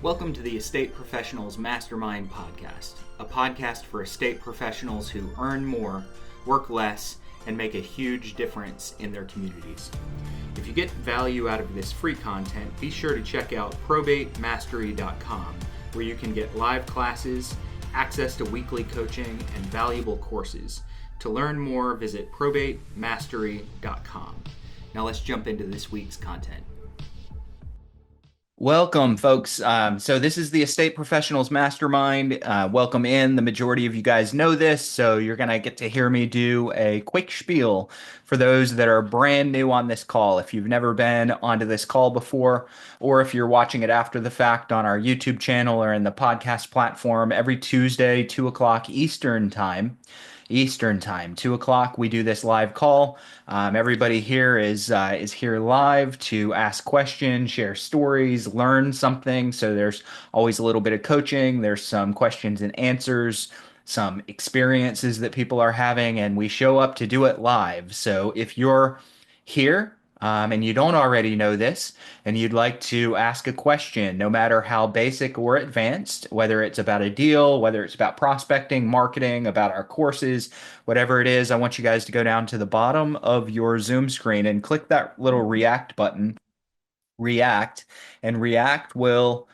Welcome to the Estate Professionals Mastermind Podcast, a podcast for estate professionals who earn more, work less, and make a huge difference in their communities. If you get value out of this free content, be sure to check out probatemastery.com, where you can get live classes, access to weekly coaching, and valuable courses. To learn more, visit probatemastery.com. Now let's jump into this week's content. Welcome, folks. So this is the Estate Professionals Mastermind. Welcome in. The majority of you guys know this, so you're going to get to hear me do a quick spiel for those that are brand new on this call. If you've never been onto this call before, or if you're watching it after the fact on our YouTube channel or in the podcast platform, every Tuesday, 2 o'clock Eastern time, 2 o'clock, we do this live call. Everybody here is here live to ask questions, share stories, learn something. So there's always a little bit of coaching. There's some questions and answers, some experiences that people are having, and we show up to do it live. So if you're here and you don't already know this, and you'd like to ask a question, no matter how basic or advanced, whether it's about a deal, whether it's about prospecting, marketing, about our courses, whatever it is, I want you guys to go down to the bottom of your Zoom screen and click that little React button, React, and React will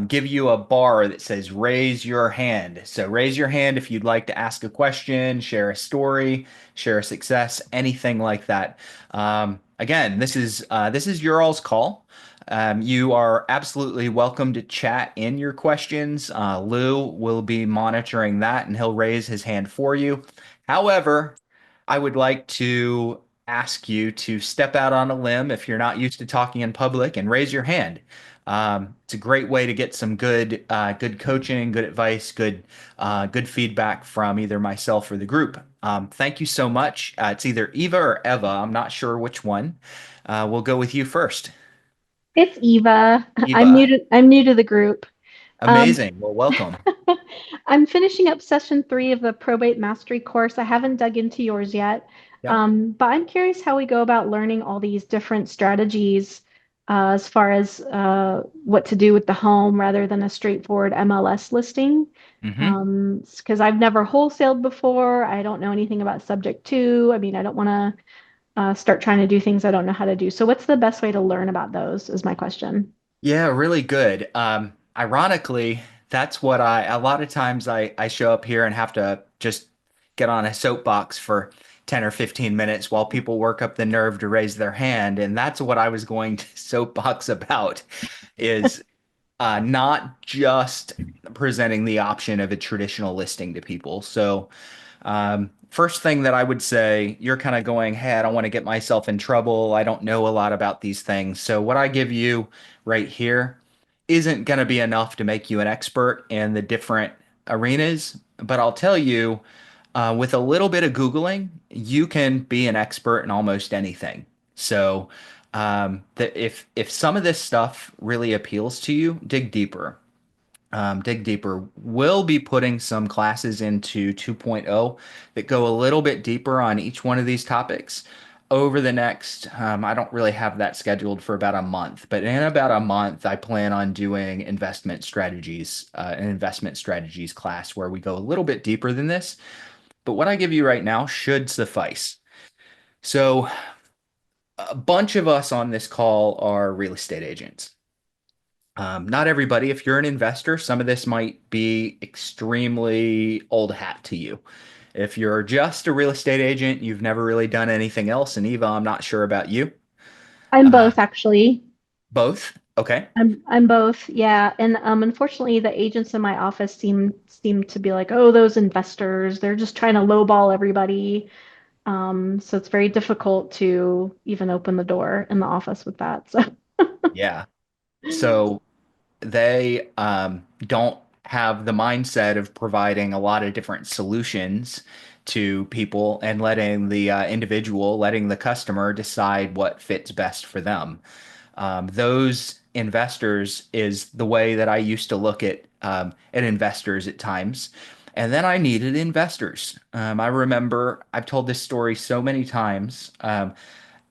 give you a bar that says raise your hand. So raise your hand if you'd like to ask a question, share a story, share a success, anything like that. Again, this is your all's call. You are absolutely welcome to chat in your questions. Lou will be monitoring that and he'll raise his hand for you. However, I would like to ask you to step out on a limb if you're not used to talking in public and raise your hand. It's a great way to get some good coaching, good advice, good feedback from either myself or the group. Thank you so much. It's either Eva or Eva. I'm not sure which one. We'll go with you first. It's Eva. Eva, I'm new to the group. Um, amazing. Well, welcome. I'm finishing up session 3 of the Probate Mastery course. I haven't dug into yours yet, Yeah. but I'm curious how we go about learning all these different strategies as far as what to do with the home rather than a straightforward MLS listing. hmm Because I've never wholesaled before. I don't know anything about subject to. I mean, I don't want to start trying to do things I don't know how to do. So, what's the best way to learn about those? Is my question. Yeah, really good. Ironically, that's what a lot of times I show up here and have to just get on a soapbox for 10 or 15 minutes while people work up the nerve to raise their hand. And that's what I was going to soapbox about is not just presenting the option of a traditional listing to people. So, first thing that I would say, you're kind of going, hey, I don't want to get myself in trouble. I don't know a lot about these things. So, what I give you right here isn't going to be enough to make you an expert in the different arenas. But I'll tell you, with a little bit of Googling, you can be an expert in almost anything. So, that if some of this stuff really appeals to you, dig deeper. Dig deeper. We'll be putting some classes into 2.0 that go a little bit deeper on each one of these topics over the next, I don't really have that scheduled for about a month, but in about a month, I plan on doing an investment strategies class where we go a little bit deeper than this. But what I give you right now should suffice. So, a bunch of us on this call are real estate agents. Not everybody. If you're an investor, some of this might be extremely old hat to you. If you're just a real estate agent, you've never really done anything else. And Eva, I'm not sure about you. I'm Uh, both actually. both. Okay. I'm both. Yeah, and unfortunately, the agents in my office seem to be like, oh, those investors, they're just trying to lowball everybody. So it's very difficult to even open the door in the office with that. So Yeah. So they don't have the mindset of providing a lot of different solutions to people and letting the individual, letting the customer decide what fits best for them. Those investors is the way that I used to look at investors at times. And then I needed investors. I remember I've told this story so many times.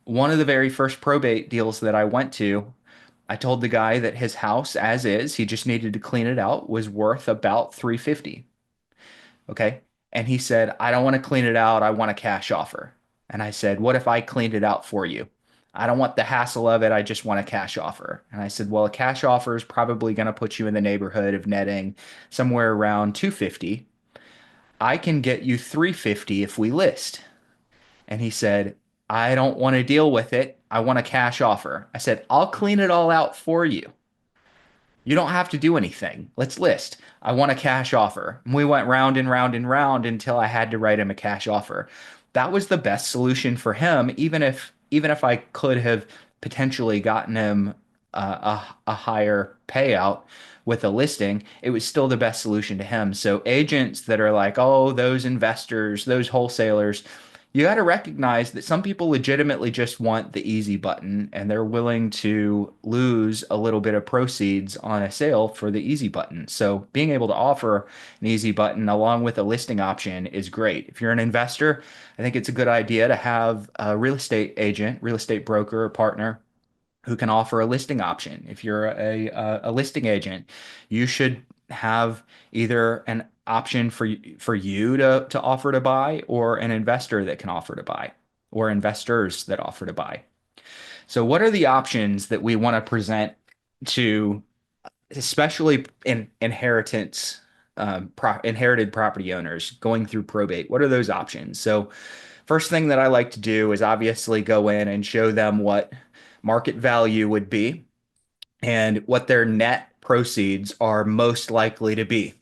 One of the very first probate deals that I went to, I told the guy that his house as is, he just needed to clean it out, was worth about 350. Okay. And he said, I don't want to clean it out. I want a cash offer. And I said, what if I cleaned it out for you? I don't want the hassle of it. I just want a cash offer. And I said, well, a cash offer is probably going to put you in the neighborhood of netting somewhere around 250. I can get you 350 if we list. And he said, I don't want to deal with it. I want a cash offer. I said, I'll clean it all out for you. You don't have to do anything. Let's list. I want a cash offer. And we went round and round and round until I had to write him a cash offer. That was the best solution for him, even if I could have potentially gotten him a higher payout with a listing, it was still the best solution to him. So agents that are like, oh, those investors, those wholesalers, you got to recognize that some people legitimately just want the easy button and they're willing to lose a little bit of proceeds on a sale for the easy button. So being able to offer an easy button along with a listing option is great. If you're an investor, I think it's a good idea to have a real estate agent, real estate broker or partner who can offer a listing option. If you're a listing agent, you should have either an option for you to offer to buy or an investor that can offer to buy or investors that offer to buy. So what are the options that we want to present to especially in inheritance inherited property owners going through probate? What are those options? So first thing that I like to do is obviously go in and show them what market value would be and what their net proceeds are most likely to be.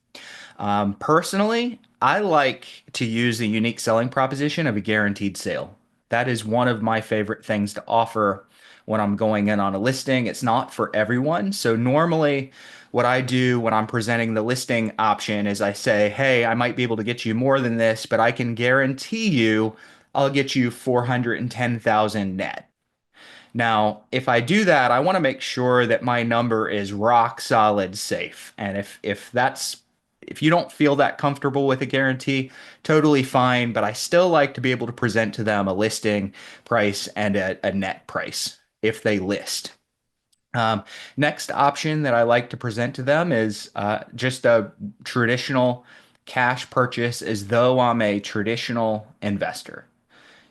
Personally, I like to use the unique selling proposition of a guaranteed sale. That is one of my favorite things to offer when I'm going in on a listing. It's not for everyone. So normally what I do when I'm presenting the listing option is I say, hey, I might be able to get you more than this, but I can guarantee you I'll get you 410,000 net. Now, if I do that, I want to make sure that my number is rock solid safe. And if you don't feel that comfortable with a guarantee, totally fine, but I still like to be able to present to them a listing price and a net price if they list. Next option that I like to present to them is just a traditional cash purchase as though I'm a traditional investor.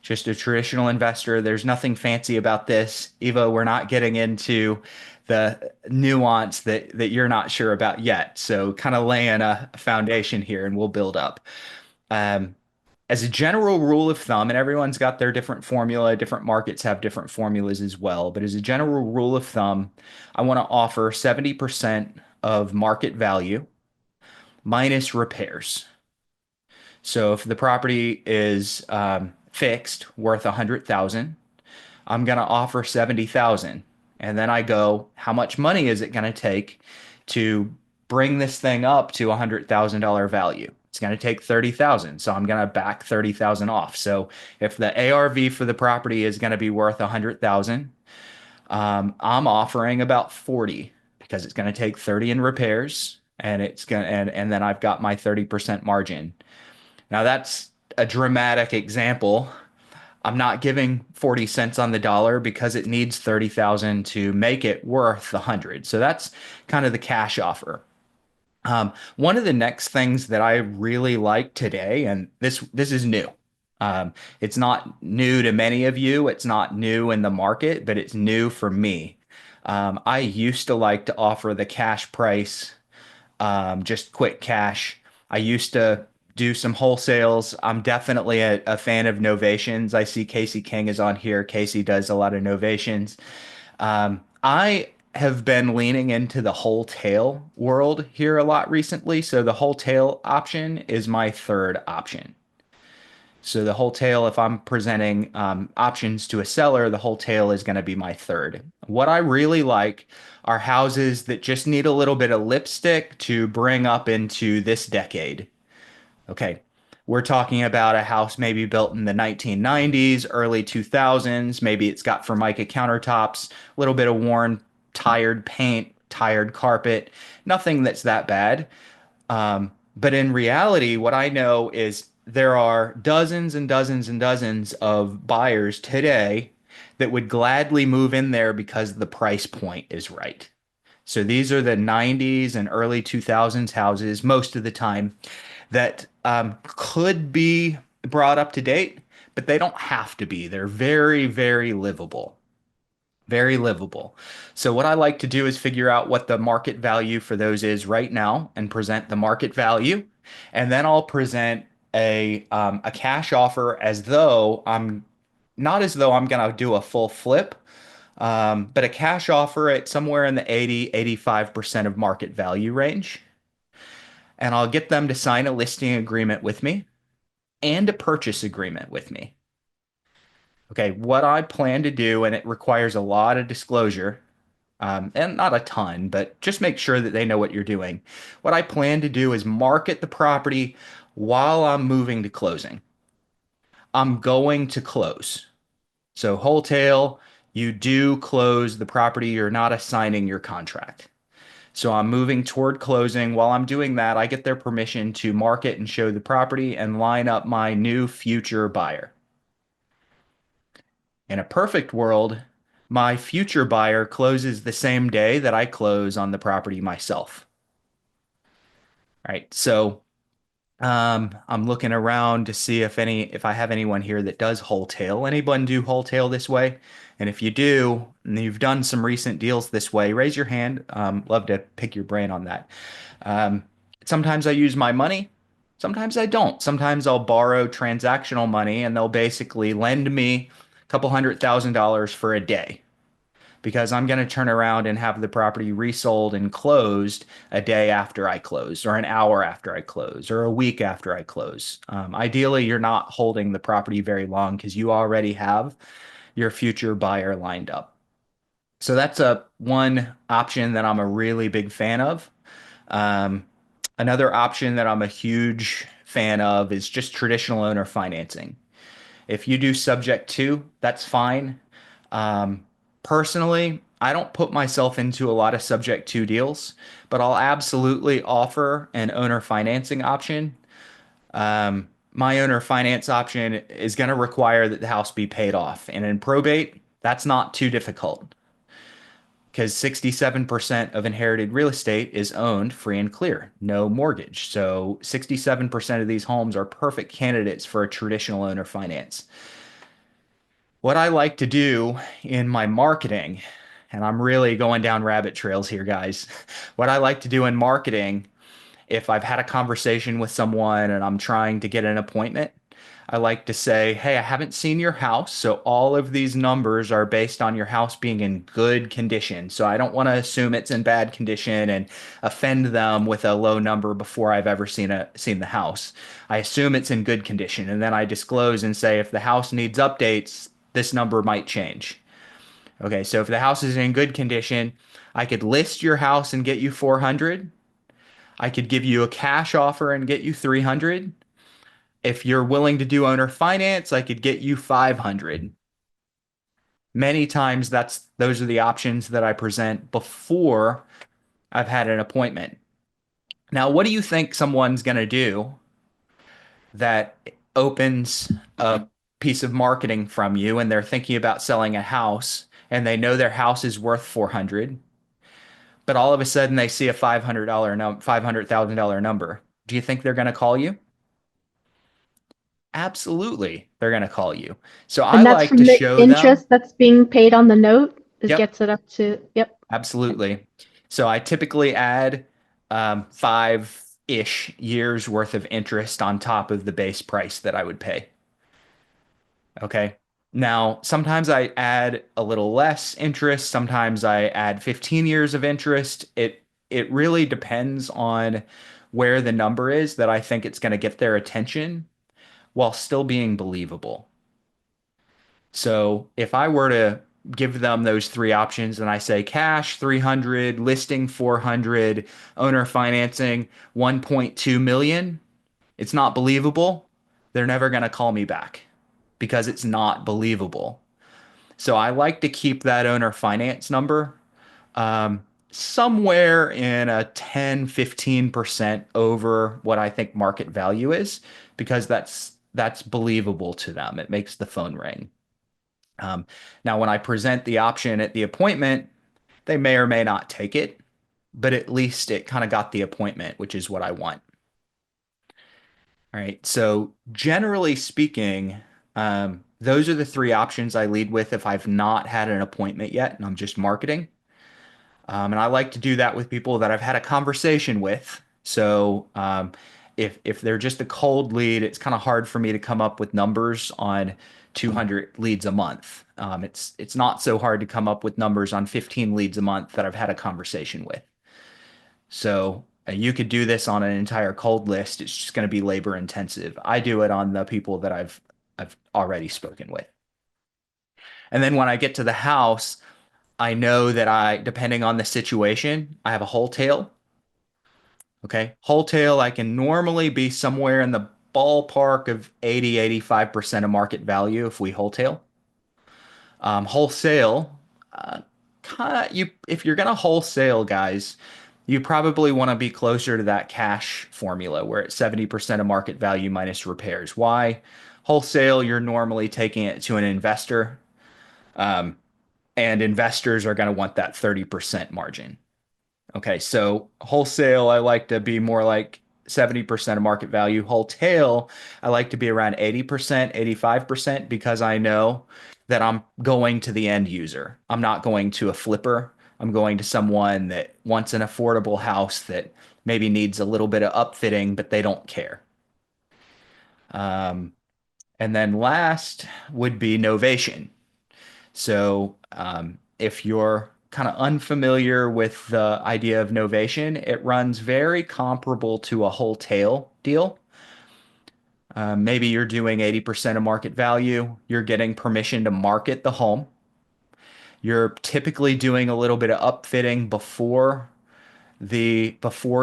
Just a traditional investor. There's nothing fancy about this. Eva, we're not getting into the nuance that you're not sure about yet. So kind of laying a foundation here and we'll build up. Um, as a general rule of thumb, and everyone's got their different formula, different markets have different formulas as well, but as a general rule of thumb, I want to offer 70% of market value minus repairs. So if the property is fixed, worth 100,000, I'm going to offer 70,000. And then I go, how much money is it going to take to bring this thing up to $100,000 value? It's going to take 30,000. So I'm going to back 30,000 off. So if the ARV for the property is going to be worth 100,000, I'm offering about 40 because it's going to take 30 in repairs and then I've got my 30% margin. Now that's a dramatic example. I'm not giving 40 cents on the dollar because it needs 30,000 to make it worth 100. So that's kind of the cash offer. One of the next things that I really like today, and this is new. It's not new to many of you. It's not new in the market, but it's new for me. I used to like to offer the cash price, just quick cash. I used to do some wholesales. I'm definitely a fan of novations. I see Casey King is on here. Casey does a lot of novations. I have been leaning into the wholesale world here a lot recently. So the wholesale option is my third option. So the wholesale, if I'm presenting options to a seller, the wholesale is going to be my third. What I really like are houses that just need a little bit of lipstick to bring up into this decade. Okay, we're talking about a house maybe built in the 1990s, early 2000s. Maybe it's got Formica countertops, a little bit of worn, tired paint, tired carpet, nothing that's that bad. But in reality, what I know is there are dozens and dozens and dozens of buyers today that would gladly move in there because the price point is right. So these are the 90s and early 2000s houses most of the time that could be brought up to date, but they don't have to be. They're very, very livable. Very livable. So what I like to do is figure out what the market value for those is right now and present the market value. And then I'll present a cash offer as though I'm not as though I'm gonna do a full flip, but a cash offer at somewhere in the 80-85% of market value range. And I'll get them to sign a listing agreement with me and a purchase agreement with me. Okay, what I plan to do, and it requires a lot of disclosure, and not a ton, but just make sure that they know what you're doing. What I plan to do is market the property while I'm moving to closing. I'm going to close. So, wholesale, you do close the property, you're not assigning your contract. So I'm moving toward closing. While I'm doing that, I get their permission to market and show the property and line up my new future buyer. In a perfect world, my future buyer closes the same day that I close on the property myself. All right. So I'm looking around to see if I have anyone here that does wholesale. Anyone do wholesale this way? And if you do, and you've done some recent deals this way, raise your hand. Love to pick your brain on that. Um, Sometimes I use my money. Sometimes I don't. Sometimes I'll borrow transactional money and they'll basically lend me a couple $100,000 for a day because I'm going to turn around and have the property resold and closed a day after I close, or an hour after I close, or a week after I close. Ideally, you're not holding the property very long because you already have your future buyer lined up. So that's a one option that I'm a really big fan of. Um, Another option that I'm a huge fan of is just traditional owner financing. If you do subject to, that's fine. Um, Personally, I don't put myself into a lot of subject to deals, but I'll absolutely offer an owner financing option. My owner finance option is going to require that the house be paid off. And in probate, that's not too difficult because 67% of inherited real estate is owned free and clear, no mortgage. So 67% of these homes are perfect candidates for a traditional owner finance. What I like to do in my marketing, and I'm really going down rabbit trails here, guys. What I like to do in marketing, if I've had a conversation with someone and I'm trying to get an appointment, I like to say, hey, I haven't seen your house. So all of these numbers are based on your house being in good condition. So I don't want to assume it's in bad condition and offend them with a low number before I've ever seen the house. I assume it's in good condition. And then I disclose and say, if the house needs updates, this number might change. Okay, so if the house is in good condition, I could list your house and get you 400. I could give you a cash offer and get you 300. If you're willing to do owner finance, I could get you 500. Many times those are the options that I present before I've had an appointment. Now, what do you think someone's going to do that opens a piece of marketing from you and they're thinking about selling a house and they know their house is worth 400, but all of a sudden they see a $500,000 number? Do you think they're going to call you? Absolutely, they're going to call you. So I And that's like to from the show them. interest that's being paid on the note. It Yep, gets it up to, yep. absolutely. So I typically add 5-ish years worth of interest on top of the base price that I would pay. Okay. Now, sometimes I add a little less interest. Sometimes I add 15 years of interest. It really depends on where the number is that I think it's going to get their attention while still being believable. So if I were to give them those three options and I say cash 300, listing 400, owner financing 1.2 million, it's not believable. They're never going to call me back because it's not believable. So I like to keep that owner finance number somewhere in a 10-15% over what I think market value is because that's believable to them. It makes the phone ring. Um, Now, when I present the option at the appointment, they may or may not take it, but at least it kind of got the appointment, which is what I want. All right. So generally speaking, those are the three options I lead with if I've not had an appointment yet and I'm just marketing. And I like to do that with people that I've had a conversation with. So if they're just a cold lead, it's kind of hard for me to come up with numbers on 200 leads a month. It's not so hard to come up with numbers on 15 leads a month that I've had a conversation with. So you could do this on an entire cold list. It's just going to be labor intensive. I do it on the people that I've already spoken with. And then when I get to the house, I know that depending on the situation, I have a wholesale. Okay. Wholesale, I can normally be somewhere in the ballpark of 85% of market value if we wholesale. Wholesale, if you're gonna wholesale, guys, you probably want to be closer to that cash formula where it's 70% of market value minus repairs. Why? Wholesale, you're normally taking it to an investor, um, and investors are going to want that 30% margin. Okay, so wholesale, I like to be more like 70% of market value. Wholesale, I like to be around 80%, 85% because I know that I'm going to the end user. I'm not going to a flipper. I'm going to someone that wants an affordable house that maybe needs a little bit of upfitting, but they don't care. Um, and then last would be novation. So, if you're kind of unfamiliar with the idea of novation, it runs very comparable to a wholesale deal. Maybe you're doing 80% of market value. You're getting permission to market the home. You're typically doing a little bit of upfitting before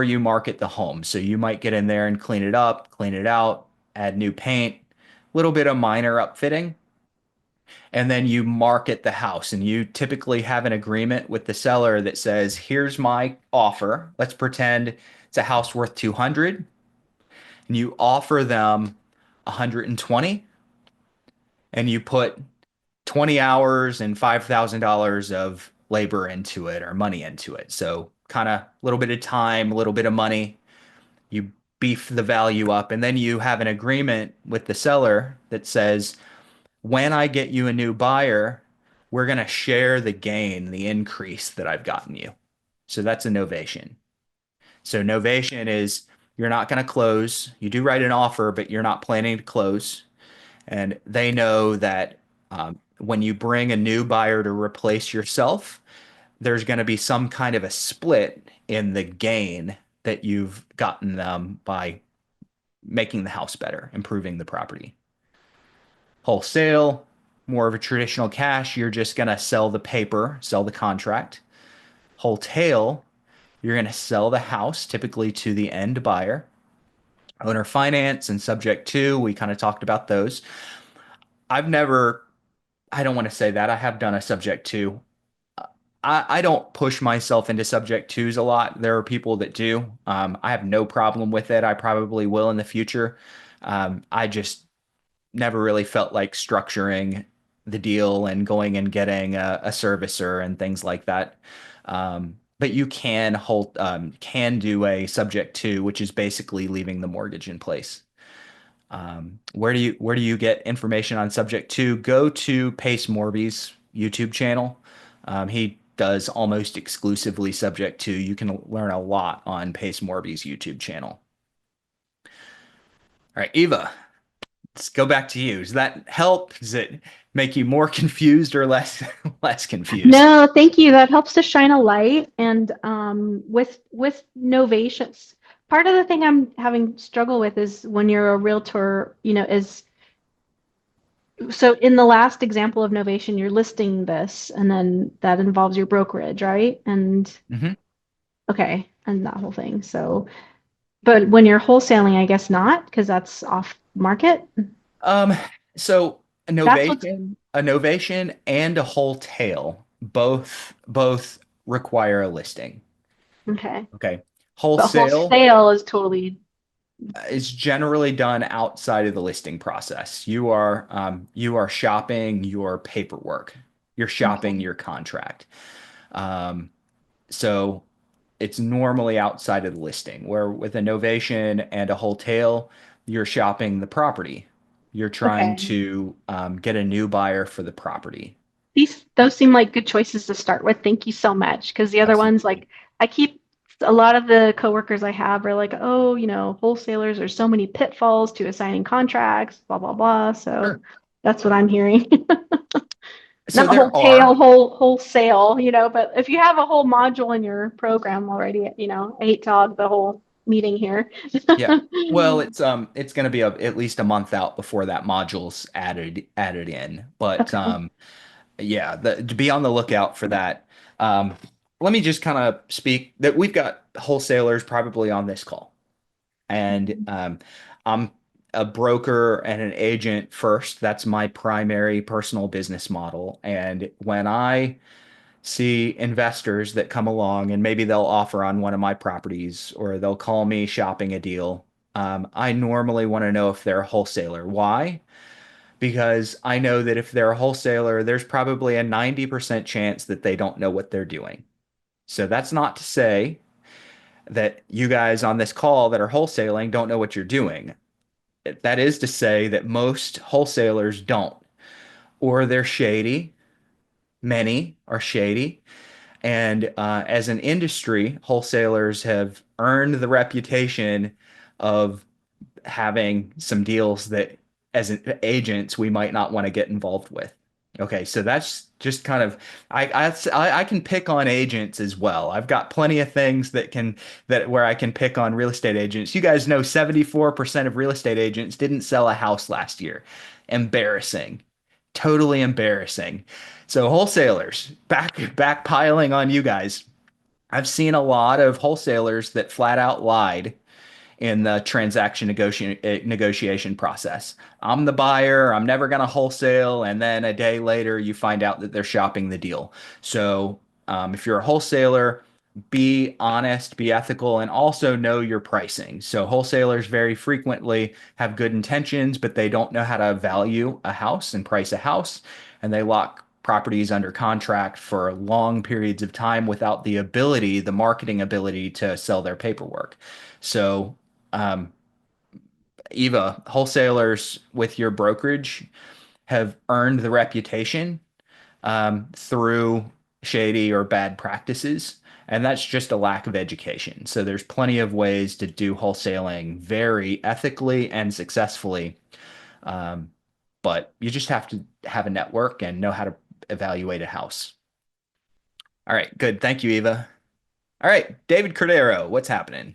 you market the home. So you might get in there and clean it up, clean it out, add new paint, a little bit of minor upfitting, and then you market the house and you typically have an agreement with the seller that says, here's my offer. Let's pretend it's a house worth 200 and you offer them 120 and you put 20 hours and $5,000 of labor into it or money into it. So kind of a little bit of time, a little bit of money. You beef the value up and then you have an agreement with the seller that says, when I get you a new buyer, we're going to share the gain, the increase that I've gotten you. So that's a novation. So novation is you're not going to close. You do write an offer, but you're not planning to close. And they know that when you bring a new buyer to replace yourself, there's going to be some kind of a split in the gain that you've gotten them by making the house better, improving the property. Wholesale, more of a traditional cash, you're just going to sell the paper, sell the contract. Wholesale, you're going to sell the house typically to the end buyer. Owner finance and subject to, we kind of talked about those. I've never, I don't want to say that. I have done a subject to. I don't push myself into subject twos a lot. There are people that do. I have no problem with it. I probably will in the future. I just never really felt like structuring the deal and going and getting a servicer and things like that. But you can do a subject to, which is basically leaving the mortgage in place. Where do you get information on subject to? Go to Pace Morby's YouTube channel. He does almost exclusively subject to. You can learn a lot on Pace Morby's YouTube channel. All right, Eva, let's go back to you. Does that help? Does it make you more confused or less less confused? No, thank you. That helps to shine a light. And with novations, part of the thing I'm having struggle with is when you're a realtor, is so in the last example of novation, you're listing this, and then that involves your brokerage, right? And Hmm. okay, and that whole thing. So, but when you're wholesaling, I guess not, because that's off market. Um, so That's what's a novation and a wholesale both require a listing. okay. Okay. But Wholesale. wholesale is totally. It's generally done outside of the listing process. You are shopping your paperwork. You're shopping Okay. your contract. Um, so it's normally outside of the listing, where with a novation and a wholesale, you're shopping the property. You're trying Okay. to get a new buyer for the property. Those seem like good choices to start with. Thank you so much. Because the other ones, Absolutely. like I keep a lot of the coworkers I have are like, oh, wholesalers, there's so many pitfalls to assigning contracts, blah blah blah. So Sure. that's what I'm hearing. So Not there wholesale, are. wholesale, but if you have a whole module in your program already, I hate to hog the whole meeting here. Yeah. Well, it's going to be at least a month out before that module's added in. But Okay. yeah, to be on the lookout for that. Um, Let me just kind of speak that we've got wholesalers probably on this call, and I'm a broker and an agent first. That's my primary personal business model. And when I see investors that come along and maybe they'll offer on one of my properties or they'll call me shopping a deal, I normally want to know if they're a wholesaler. Why? Because I know that if they're a wholesaler, there's probably a 90% chance that they don't know what they're doing. So that's not to say that you guys on this call that are wholesaling don't know what you're doing. That is to say that most wholesalers don't, or they're shady. Many are shady. And as an industry, wholesalers have earned the reputation of having some deals that as agents we might not want to get involved with. Okay, so that's just kind of I can pick on agents as well. I've got plenty of things that where I can pick on real estate agents. You guys know 74% of real estate agents didn't sell a house last year. Embarrassing. Totally embarrassing. So wholesalers, back piling on you guys. I've seen a lot of wholesalers that flat out lied in the transaction negotiation process. I'm the buyer, I'm never going to wholesale, and then a day later you find out that they're shopping the deal. So if you're a wholesaler, be honest, be ethical, and also know your pricing. So wholesalers very frequently have good intentions, but they don't know how to value a house and price a house, and they lock properties under contract for long periods of time without the marketing ability to sell their paperwork. So um, Eva, wholesalers with your brokerage have earned the reputation through shady or bad practices, and that's just a lack of education. So there's plenty of ways to do wholesaling very ethically and successfully, um, but you just have to have a network and know how to evaluate a house. All right, good. Thank you, Eva. All right, David Cordero, what's happening?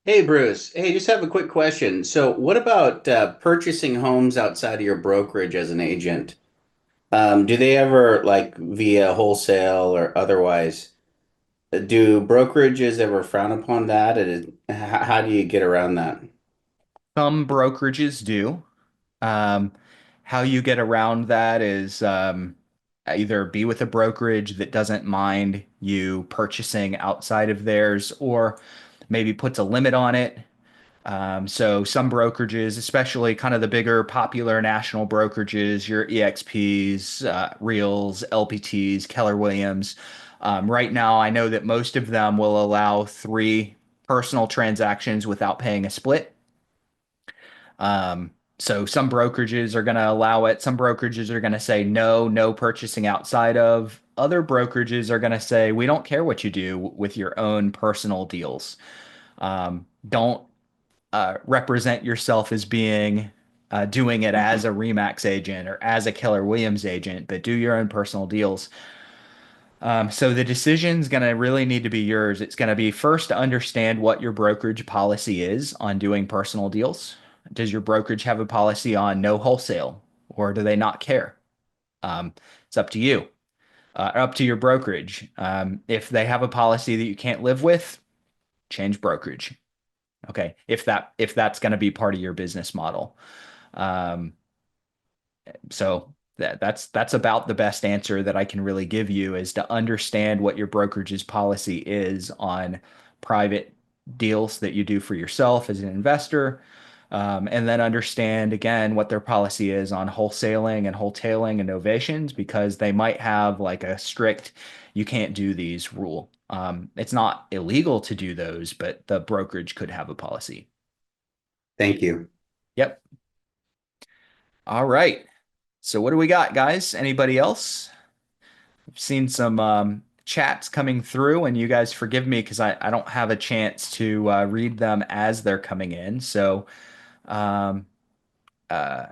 Hey Bruce, hey, just have a quick question. So, what about purchasing homes outside of your brokerage as an agent? Do they ever, like via wholesale or otherwise, do brokerages ever frown upon that? And how do you get around that? Some brokerages do. Um, how you get around that is either be with a brokerage that doesn't mind you purchasing outside of theirs, or maybe puts a limit on it. So some brokerages, especially kind of the bigger popular national brokerages, your EXPs, Reals, LPTs, Keller Williams. Right now, I know that most of them will allow three personal transactions without paying a split. So some brokerages are going to allow it. Some brokerages are going to say no, no purchasing outside of. Other brokerages are going to say we don't care what you do with your own personal deals. Don't represent yourself as being doing it as a Remax agent or as a Keller Williams agent, but do your own personal deals. So the decision's going to really need to be yours. It's going to be first to understand what your brokerage policy is on doing personal deals. Does your brokerage have a policy on no wholesale, or do they not care? It's up to you, up to your brokerage. If they have a policy that you can't live with, change brokerage. Okay, if that's going to be part of your business model. Um, so that's about the best answer that I can really give you is to understand what your brokerage's policy is on private deals that you do for yourself as an investor. And then understand again what their policy is on wholesaling and wholetailing and novations because they might have like a strict you can't do these rule. It's not illegal to do those, but the brokerage could have a policy. Thank you. Yep. All right. So what do we got, guys? Anybody else? I've seen some chats coming through, and you guys forgive me because I don't have a chance to read them as they're coming in. So, um, uh,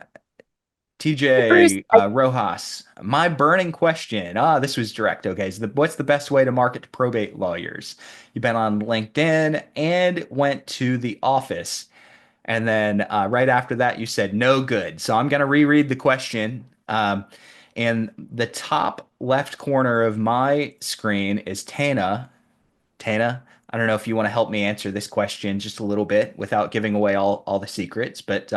Bruce, TJ Rojas, my burning question. This was direct. Okay, so what's the best way to market to probate lawyers? You've been on LinkedIn and went to the office. And then right after that, you said no good. So I'm going to reread the question. In the top left corner of my screen is Tana. Tana, I don't know if you want to help me answer this question just a little bit without giving away all the secrets, but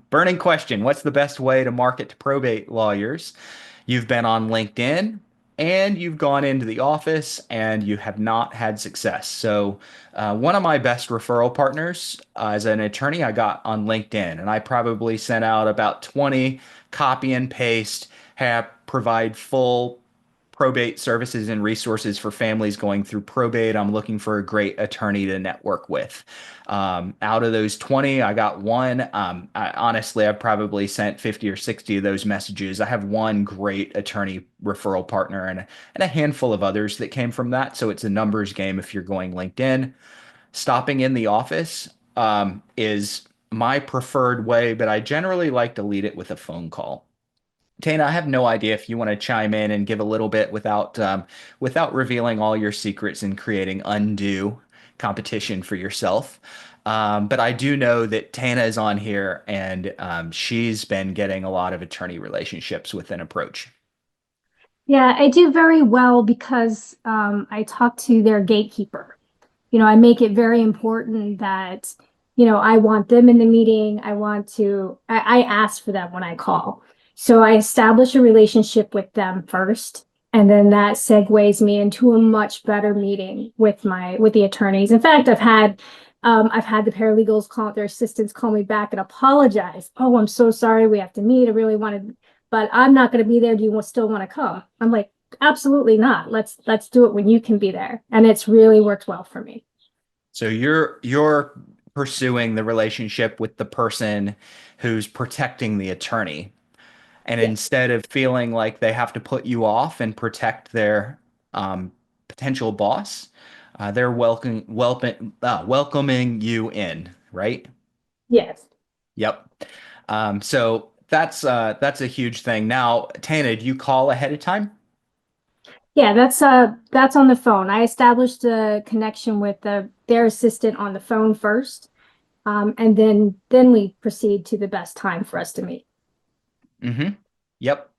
burning question. What's the best way to market to probate lawyers? You've been on LinkedIn and you've gone into the office and you have not had success. So, one of my best referral partners as an attorney, I got on LinkedIn and I probably sent out about 20 copy and paste, have provide full probate services and resources for families going through probate. I'm looking for a great attorney to network with. Out of those 20, I got one. Honestly, I've probably sent 50 or 60 of those messages. I have one great attorney referral partner and a handful of others that came from that. So it's a numbers game if you're going LinkedIn. Stopping in the office is my preferred way, but I generally like to lead it with a phone call. Tana, I have no idea if you want to chime in and give a little bit without revealing all your secrets and creating undue competition for yourself. But I do know that Tana is on here and she's been getting a lot of attorney relationships with an approach. yeah, I do very well because I talk to their gatekeeper. I make it very important that, I want them in the meeting. I ask for them when I call. So I establish a relationship with them first, and then that segues me into a much better meeting with the attorneys. In fact, I've had the paralegals call their assistants call me back and apologize. Oh, I'm so sorry. We have to meet. I really wanted, but I'm not going to be there. Do you still want to come? I'm like, absolutely not. Let's do it when you can be there. And it's really worked well for me. So you're pursuing the relationship with the person who's protecting the attorney. And Yeah. instead of feeling like they have to put you off and protect their potential boss, they're welcoming you in, right? Yes. Yep. So that's a huge thing. Now, Tana, do you call ahead of time? Yeah, that's on the phone. I established a connection with their assistant on the phone first. And then we proceed to the best time for us to meet. Mm-hmm. Yep.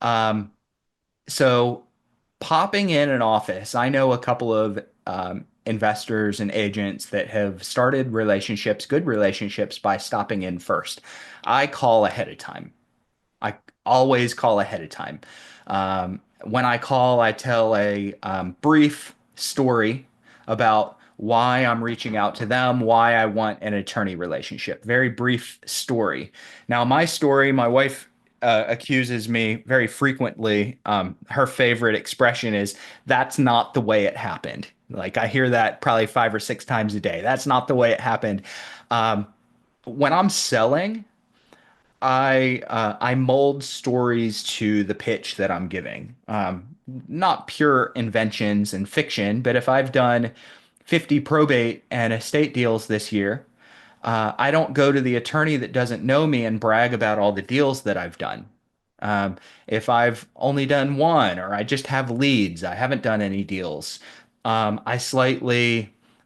Um, so popping in an office, I know a couple of investors and agents that have started relationships, good relationships, by stopping in first. I call ahead of time. I always call ahead of time. When I call, I tell a brief story about why I'm reaching out to them, why I want an attorney relationship. Very brief story. Now, my story, my wife accuses me very frequently. Her favorite expression is, that's not the way it happened. Like I hear that probably 5 or 6 times a day. That's not the way it happened. Um, when I'm selling, I mold stories to the pitch that I'm giving. Not pure inventions and fiction, but if I've done 50 probate and estate deals this year, I don't go to the attorney that doesn't know me and brag about all the deals that I've done. If I've only done one or I just have leads, I haven't done any deals.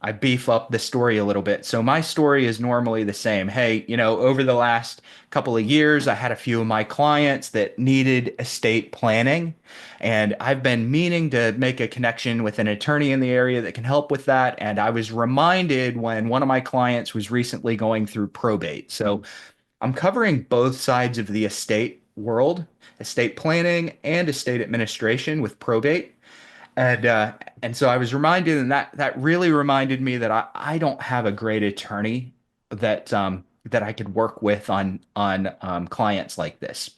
I beef up the story a little bit. So my story is normally the same. Hey, over the last couple of years, I had a few of my clients that needed estate planning, and I've been meaning to make a connection with an attorney in the area that can help with that. And I was reminded when one of my clients was recently going through probate. So I'm covering both sides of the estate world, estate planning and estate administration with probate. And so I was reminded, and that really reminded me that I don't have a great attorney that I could work with on clients like this.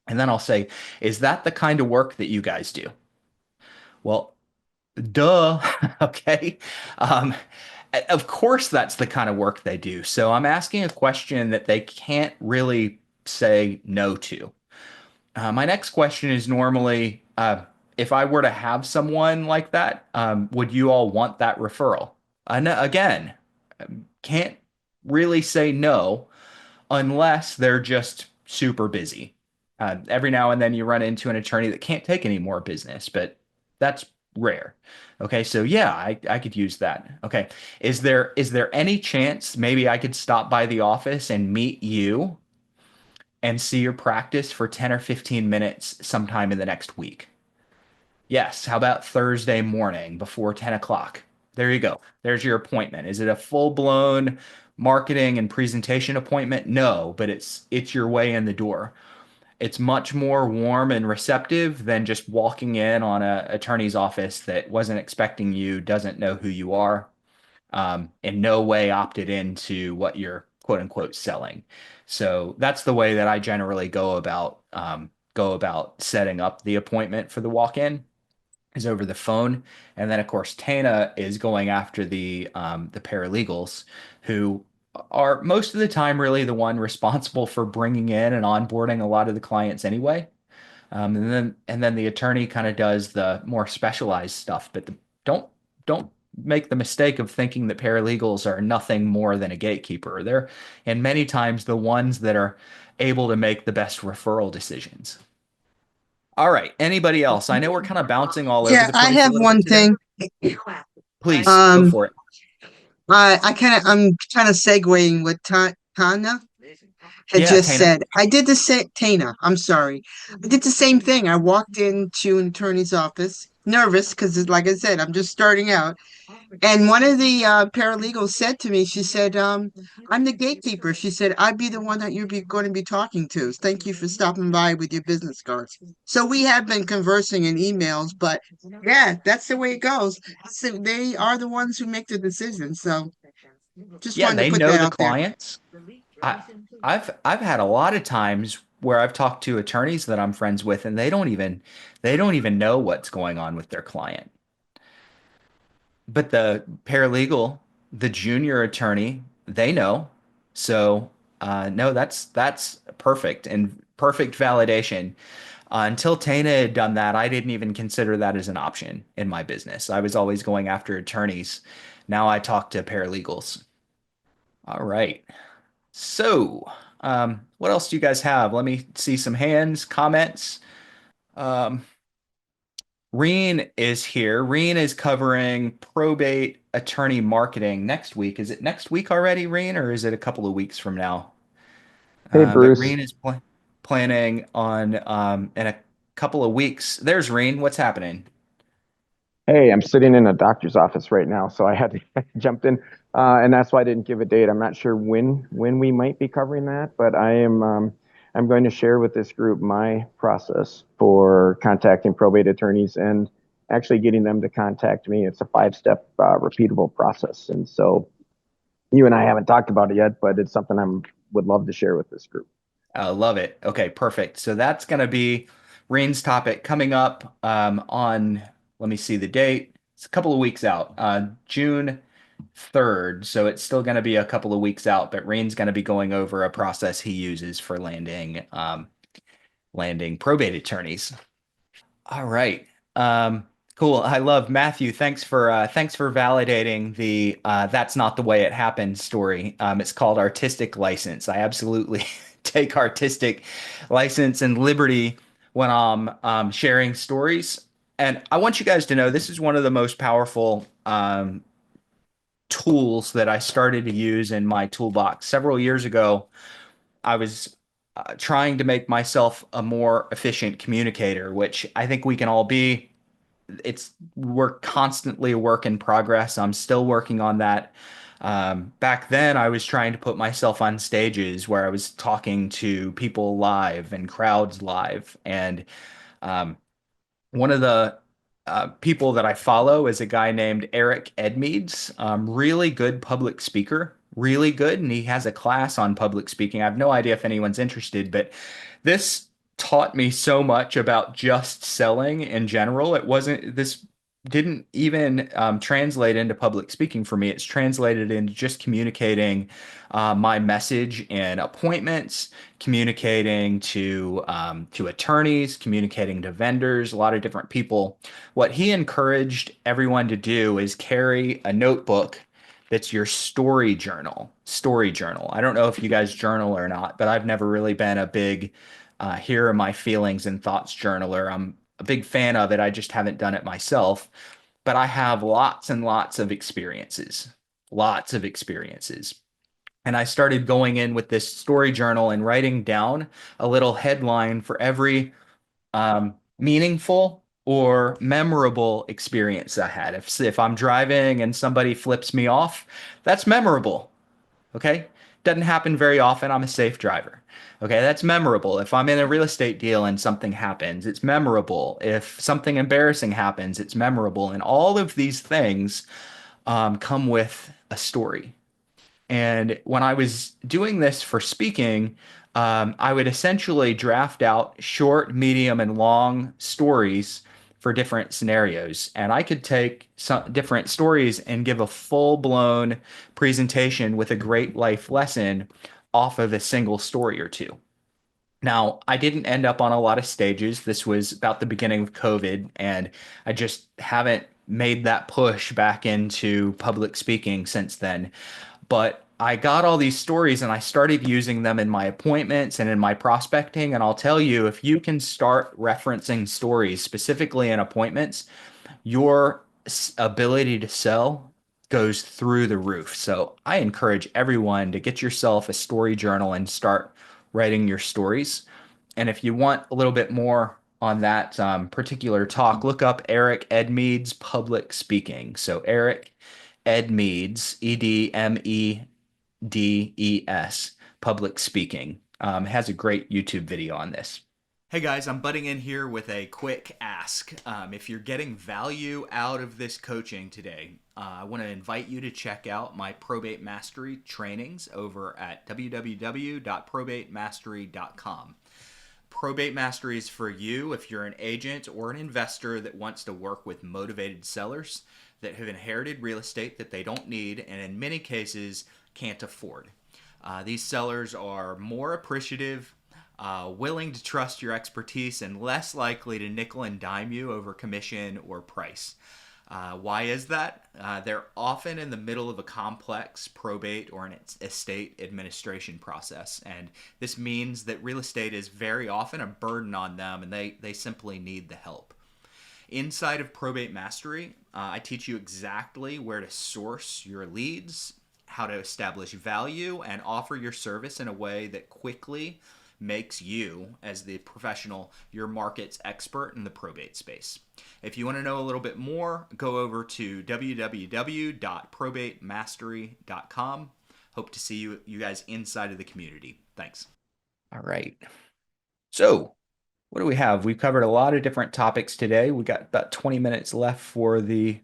And then I'll say, is that the kind of work that you guys do? Well, duh. Okay. Um, of course, that's the kind of work they do. So I'm asking a question that they can't really say no to. My next question is normally, if I were to have someone like that, would you all want that referral? And again, can't really say no unless they're just super busy. Every now and then you run into an attorney that can't take any more business, but that's rare. Okay, so yeah, I could use that. Okay, is there any chance maybe I could stop by the office and meet you and see your practice for 10 or 15 minutes sometime in the next week? Yes. How about Thursday morning before 10 o'clock? There you go. There's your appointment. Is it a full-blown marketing and presentation appointment? No, but it's your way in the door. It's much more warm and receptive than just walking in on a attorney's office that wasn't expecting you, doesn't know who you are, in no way opted into what you're quote unquote selling. So that's the way that I generally go about setting up the appointment for the walk-in is over the phone. And then of course Tana is going after the paralegals who are most of the time really the one responsible for bringing in and onboarding a lot of the clients anyway. And then the attorney kind of does the more specialized stuff, but don't don't make the mistake of thinking that paralegals are nothing more than a gatekeeper. They're and many times the ones that are able to make the best referral decisions. All right. Anybody else? I know we're kind of bouncing all over Yeah, the I place a have little bit one today. thing. Please go Um, for it. I'm kind of segueing what Tanya had Yeah, just Tana. said. I did the same, Tana, I'm sorry. I did the same thing. I walked into an attorney's office, nervous because, like I said, I'm just starting out. And one of the paralegals said to me, she said, I'm the gatekeeper. She said, I'd be the one that going to be talking to. Thank you for stopping by with your business cards. So we have been conversing in emails, but yeah, that's the way it goes. So they are the ones who make the decision. So just Yeah, wanted to they put know that the out there. clients. I I've had a lot of times where I've talked to attorneys that I'm friends with and they don't even know what's going on with their client. But the paralegal, the junior attorney, they know. So no, that's perfect and perfect validation. Until Tana had done that, I didn't even consider that as an option in my business. I was always going after attorneys. Now I talk to paralegals. All right. So, what else do you guys have? Let me see some hands, comments. Um, Reine is here. Reine is covering probate attorney marketing next week. Is it next week already, Reine, or is it a couple of weeks from now? Hey But Bruce. Reine is planning on in a couple of weeks. There's Reine. What's happening? Hey, I'm sitting in a doctor's office right now, so I had to jump in, and that's why I didn't give a date. I'm not sure when we might be covering that, but I'm going to share with this group my process for contacting probate attorneys and actually getting them to contact me. It's a 5-step repeatable process, and so you and I haven't talked about it yet, but it's something would love to share with this group. Love it. Okay, perfect. So that's going to be Reign's topic coming up on, let me see the date. It's a couple of weeks out, June 3rd. So it's still going to be a couple of weeks out, but Reign's going to be going over a process he uses for landing probate attorneys. All right. Cool. I love Matthew. Thanks for validating the that's not the way it happened story. It's called artistic license. I absolutely take artistic license and liberty when I'm sharing stories. And I want you guys to know this is one of the most powerful tools that I started to use in my toolbox. Several years ago, I was trying to make myself a more efficient communicator, which I think we can all be. We're constantly a work in progress. I'm still working on that. Back then, I was trying to put myself on stages where I was talking to people live and crowds live. And um, one of the people that I follow is a guy named Eric Edmeades, really good public speaker, really good. And he has a class on public speaking. I have no idea if anyone's interested, but this taught me so much about just selling in general. This didn't even translate into public speaking for me. It's translated into just communicating my message in appointments, communicating to attorneys, communicating to vendors, a lot of different people. What he encouraged everyone to do is carry a notebook that's your story journal. Story journal. I don't know if you guys journal or not, but I've never really been a big here are my feelings and thoughts journaler. I'm a big fan of it. I just haven't done it myself, but I have lots and lots of experiences, lots of experiences. And I started going in with this story journal and writing down a little headline for every meaningful or memorable experience I had. If I'm driving and somebody flips me off, that's memorable. Okay. Doesn't happen very often. I'm a safe driver. Okay. That's memorable. If I'm in a real estate deal and something happens, it's memorable. If something embarrassing happens, it's memorable. And all of these things come with a story. And when I was doing this for speaking, I would essentially draft out short, medium, and long stories for different scenarios. And I could take some different stories and give a full-blown presentation with a great life lesson off of a single story or two. Now, I didn't end up on a lot of stages. This was about the beginning of COVID, and I just haven't made that push back into public speaking since then. But I got all these stories and I started using them in my appointments and in my prospecting. And I'll tell you, if you can start referencing stories specifically in appointments, your ability to sell goes through the roof. So I encourage everyone to get yourself a story journal and start writing your stories. And if you want a little bit more on that particular talk, look up Eric Edmeades public speaking. So Eric Edmeades, Edmedes, public speaking. Has a great YouTube video on this. Hey guys, I'm butting in here with a quick ask. If you're getting value out of this coaching today, I want to invite you to check out my Probate Mastery trainings over at www.probatemastery.com. Probate Mastery is for you if you're an agent or an investor that wants to work with motivated sellers that have inherited real estate that they don't need and in many cases can't afford. These sellers are more appreciative, willing to trust your expertise, and less likely to nickel and dime you over commission or price. Why is that? They're often in the middle of a complex probate or an estate administration process, and this means that real estate is very often a burden on them, and they simply need the help. Inside of Probate Mastery, I teach you exactly where to source your leads, how to establish value, and offer your service in a way that quickly makes you, as the professional, your market's expert in the probate space. If you want to know a little bit more, go over to www.probatemastery.com. Hope to see you guys inside of the community. Thanks. All right. So, what do we have? We've covered a lot of different topics today. We got about 20 minutes left for the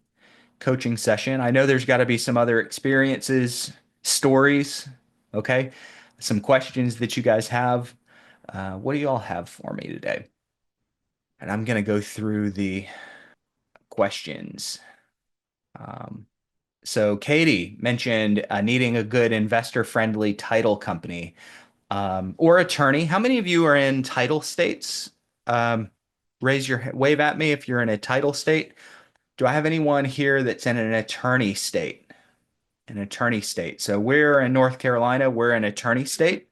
coaching session. I know there's got to be some other experiences, stories, okay? Some questions that you guys have. What do you all have for me today? And I'm going to go through the questions. So Katie mentioned needing a good investor-friendly title company or attorney. How many of you are in title states? Wave at me if you're in a title state. Do I have anyone here that's in an attorney state? An attorney state. So we're in North Carolina. We're an attorney state.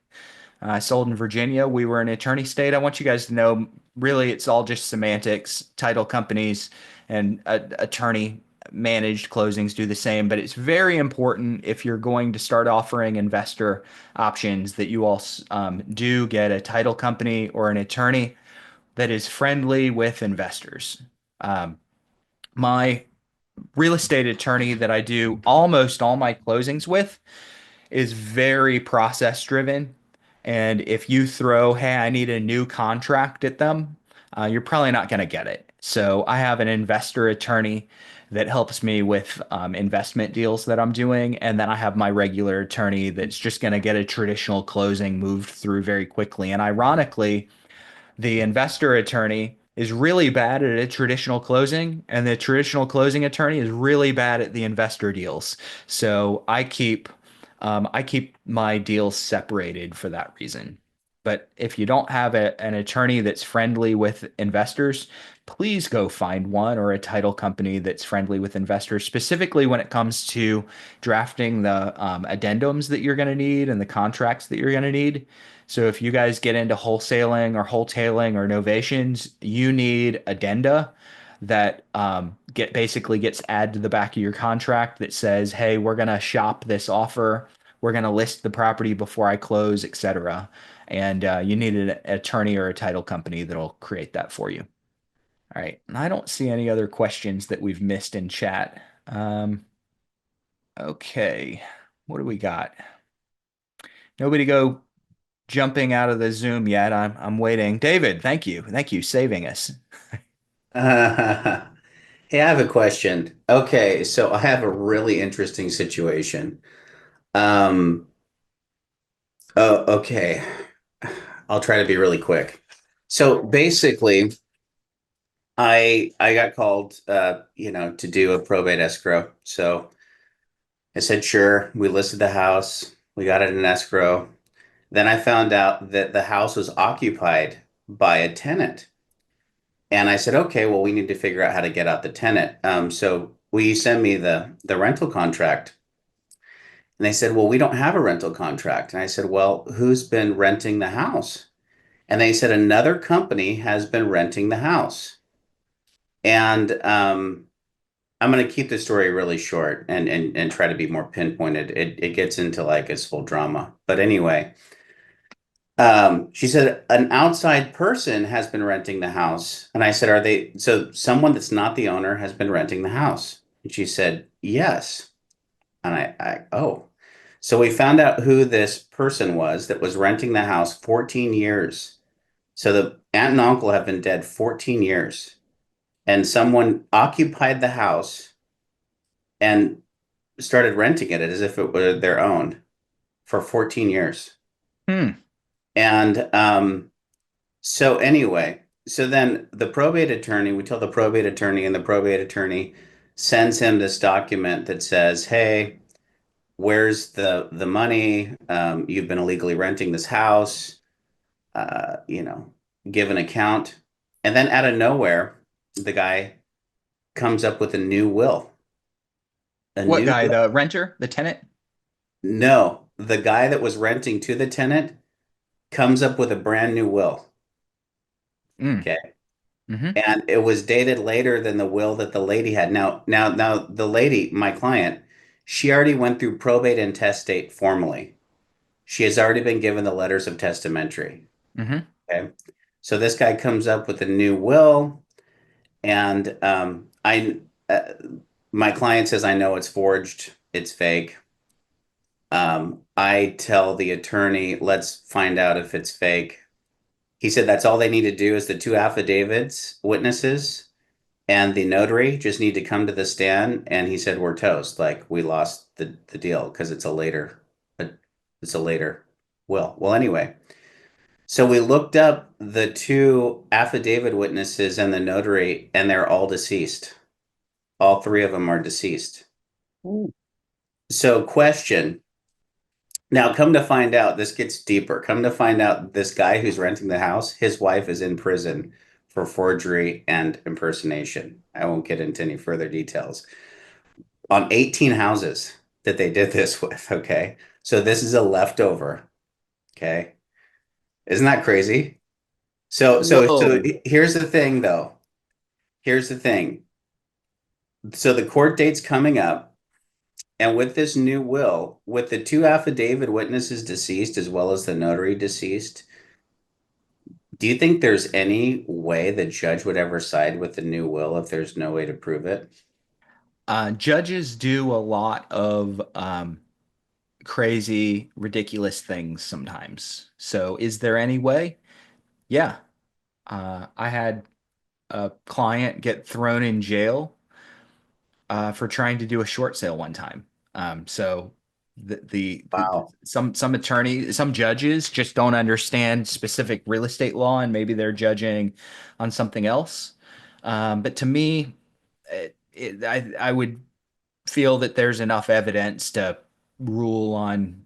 I sold in Virginia. We were an attorney state. I want you guys to know, really, it's all just semantics. Title companies and attorney managed closings do the same, but it's very important if you're going to start offering investor options that you all do get a title company or an attorney that is friendly with investors. My real estate attorney that I do almost all my closings with is very process driven. And if you throw, hey, I need a new contract at them, you're probably not going to get it. So I have an investor attorney that helps me with investment deals that I'm doing. And then I have my regular attorney that's just going to get a traditional closing moved through very quickly. And ironically, the investor attorney is really bad at a traditional closing, and the traditional closing attorney is really bad at the investor deals. So I keep my deals separated for that reason. But if you don't have an attorney that's friendly with investors, please go find one or a title company that's friendly with investors, specifically when it comes to drafting the addendums that you're going to need and the contracts that you're going to need. So if you guys get into wholesaling or wholetailing or novations, you need addenda that get basically gets added to the back of your contract that says, "Hey, we're gonna shop this offer. We're gonna list the property before I close, etc." And you need an attorney or a title company that'll create that for you. All right. And I don't see any other questions that we've missed in chat. Okay. What do we got? Nobody go jumping out of the Zoom yet. I'm waiting. David, thank you. Thank you, saving us. Hey, I have a question. Okay, so I have a really interesting situation. Um, oh, okay. I'll try to be really quick. So basically, I got called to do a probate escrow. So I said, sure. We listed the house. We got it in escrow. Then I found out that the house was occupied by a tenant. And I said, okay, well, we need to figure out how to get out the tenant. So will you send me the rental contract? And they said, well, we don't have a rental contract. And I said, well, who's been renting the house? And they said, another company has been renting the house. And I'm going to keep the story really short and try to be more pinpointed. It gets into like its full drama. But anyway, she said an outside person has been renting the house. And I said, are they, so someone that's not the owner has been renting the house? And she said, yes. And oh. So we found out who this person was that was renting the house 14 years. So the aunt and uncle have been dead 14 years. And someone occupied the house and started renting it as if it were their own for 14 years. Hmm. And so anyway, so then the probate attorney, we tell the probate attorney, and the probate attorney sends him this document that says, hey, where's the money? You've been illegally renting this house, uh, you know, give an account. And then out of nowhere, the guy comes up with a new will. A What new guy? will. The renter? The tenant? No, the guy that was renting to the tenant comes up with a brand new will. Mm. Okay. Hmm. And it was dated later than the will that the lady had. Now, the lady, my client, she already went through probate and testate formally. She has already been given the letters of testamentary. Hmm. Okay. So this guy comes up with a new will, and my client says, I know it's forged, it's fake. I tell the attorney, let's find out if it's fake. He said that's all they need to do is the two affidavits, witnesses, and the notary just need to come to the stand. And he said, we're toast. Like we lost the deal because it's a later will. Well, anyway, so we looked up the two affidavit witnesses and the notary, and they're all deceased. All three of them are deceased. Ooh. So, question. Now, come to find out, this gets deeper. Come to find out, this guy who's renting the house, his wife is in prison for forgery and impersonation. I won't get into any further details. On 18 houses that they did this with, okay? So this is a leftover, okay? Isn't that crazy? So Whoa. here's the thing though. Here's the thing. So the court date's coming up, and with this new will, with the two affidavit witnesses deceased as well as the notary deceased, do you think there's any way the judge would ever side with the new will if there's no way to prove it? Judges do a lot of crazy, ridiculous things sometimes. So, is there any way? Yeah. I had a client get thrown in jail for trying to do a short sale one time. So Wow. some attorneys, some judges just don't understand specific real estate law, and maybe they're judging on something else. But to me, I would feel that there's enough evidence to rule on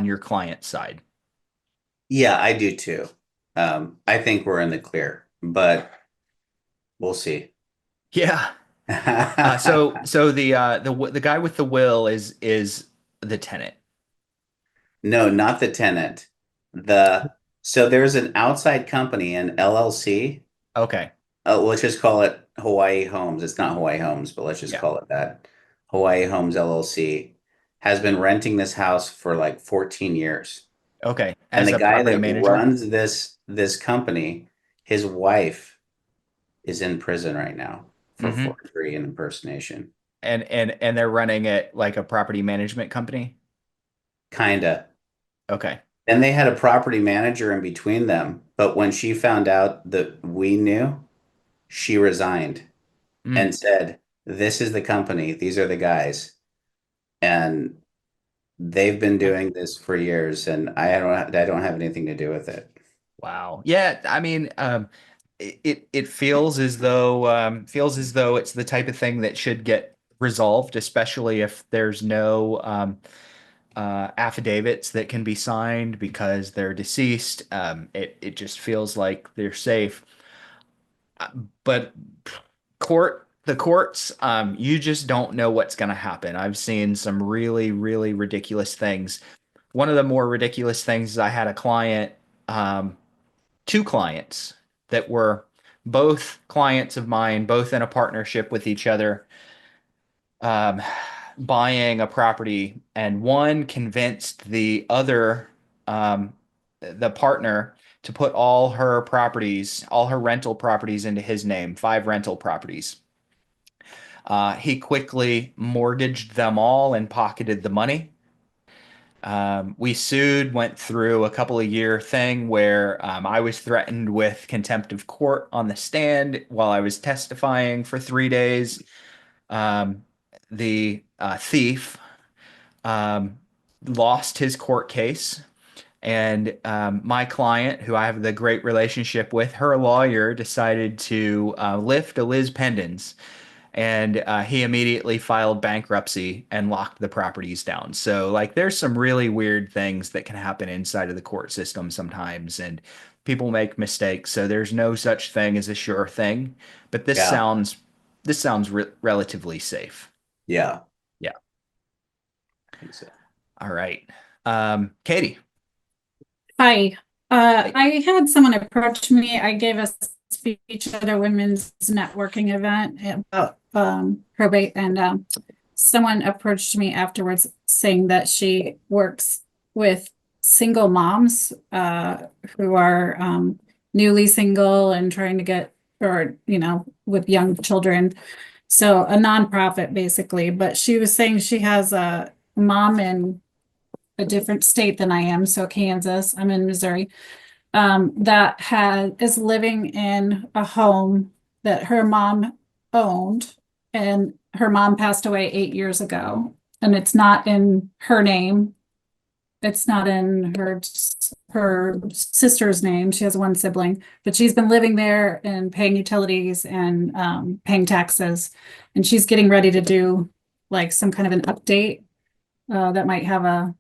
your client's side. Yeah, I do too. I think we're in the clear, but we'll see. Yeah. So the guy with the will is the tenant. No, not the tenant. So there's an outside company, an LLC. Okay. Let's just call it Hawaii Homes. It's not Hawaii Homes, but let's just Yeah. call it that. Hawaii Homes LLC has been renting this house for like 14 years. Okay. And As the a guy property that manager. runs this company, his wife is in prison right now for Hmm. forgery and impersonation. And they're running it like a property management company. Kinda. Okay. And they had a property manager in between them, but when she found out that we knew, she resigned Mm. and said, "This is the company. These are the guys." And they've been doing this for years, and I don't have anything to do with it. Wow. Yeah, I mean, it feels as though it's the type of thing that should get resolved, especially if there's no affidavits that can be signed because they're deceased. It just feels like they're safe. But the courts, you just don't know what's going to happen. I've seen some really, really ridiculous things. One of the more ridiculous things is I had a client, um, two clients that were both clients of mine, both in a partnership with each other, um, buying a property, and one convinced the other, the partner, to put all her rental properties into his name, five rental properties. He quickly mortgaged them all and pocketed the money. We sued, went through a couple of year thing where I was threatened with contempt of court on the stand while I was testifying for 3 days. Um, the thief um, lost his court case, and my client, who I have the great relationship with, her lawyer decided to lift a Liz Pendens, and he immediately filed bankruptcy and locked the properties down. So, like, there's some really weird things that can happen inside of the court system sometimes, and people make mistakes. So, there's no such thing as a sure thing. But Yeah, this sounds relatively safe. yeah, Yeah. I think so. All right. Katie. Hi. I had someone approach me. I gave a speech at a women's networking event about probate, and someone approached me afterwards saying that she works with single moms who are newly single and trying to get, or with young children. So a nonprofit basically, but she was saying she has a mom in a different state than I am, so Kansas. I'm in Missouri. That is living in a home that her mom owned, and her mom passed away 8 years ago, and it's not in her name. It's not in her sister's name. She has one sibling, but she's been living there and paying utilities and paying taxes, and she's getting ready to do like some kind of an update that might have a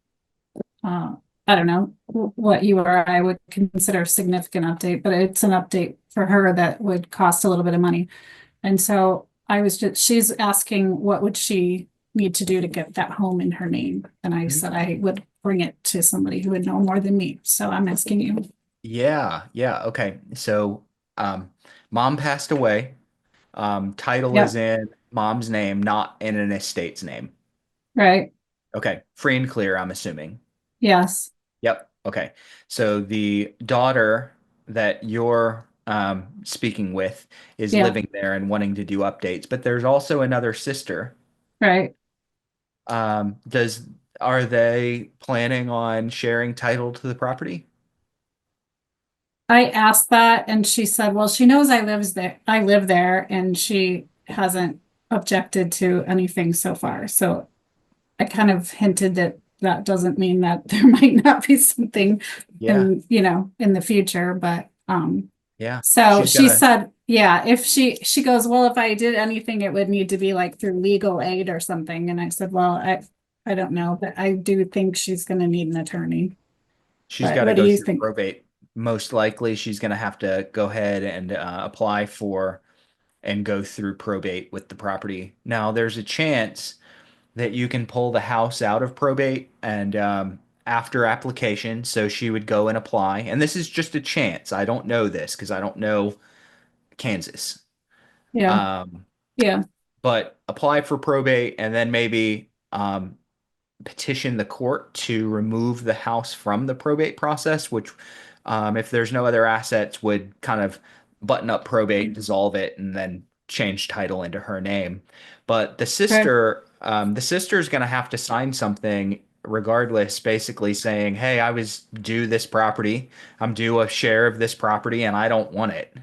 I don't know what you or I would consider a significant update, but it's an update for her that would cost a little bit of money. And so she's asking what would she need to do to get that home in her name? And I said I would bring it to somebody who would know more than me. So I'm asking you. Yeah, yeah, okay. So, mom passed away. Title is Yep, in mom's name, not in an estate's name. right. Okay, free and clear, I'm assuming. Yes, Yep. Okay. So the daughter that you're speaking with is yeah, living there and wanting to do updates, but there's also another sister. right. Does Are they planning on sharing title to the property? I asked that and she said, well, she knows I live there and she hasn't objected to anything so far. So I kind of hinted that that doesn't mean that there might not be something Yeah. in the future, but Yeah. so She's she gonna, said, yeah, if she goes, well, if I did anything, it would need to be like through legal aid or something. And I said, well, I don't know, but I do think she's going to need an attorney. she's But got to what do go you through think? probate. Most likely, she's gonna have to go ahead and apply for and go through probate with the property. Now, there's a chance that you can pull the house out of probate and after application. So she would go and apply. And this is just a chance. I don't know this because I don't know Kansas. Yeah, Um, yeah, but apply for probate and then maybe petition the court to remove the house from the probate process, which, if there's no other assets, would kind of button up probate, dissolve it, and then change title into her name. But okay, the sister is going to have to sign something regardless, basically saying, "Hey, I was due this property. I'm due a share of this property, and I don't want it."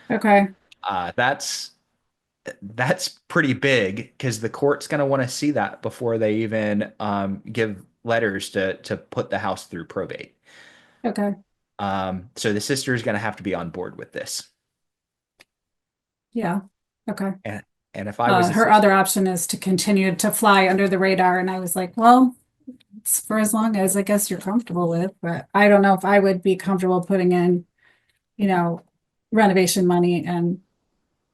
okay, Uh, that's that's pretty big because the court's going to want to see that before they even give letters to put the house through probate. okay, So the sister is going to have to be on board with this. yeah, okay. And and if I was a Her other sister, option is to continue to fly under the radar. And I was like, well, it's for as long as I guess you're comfortable with, but I don't know if I would be comfortable putting in, you know, renovation money and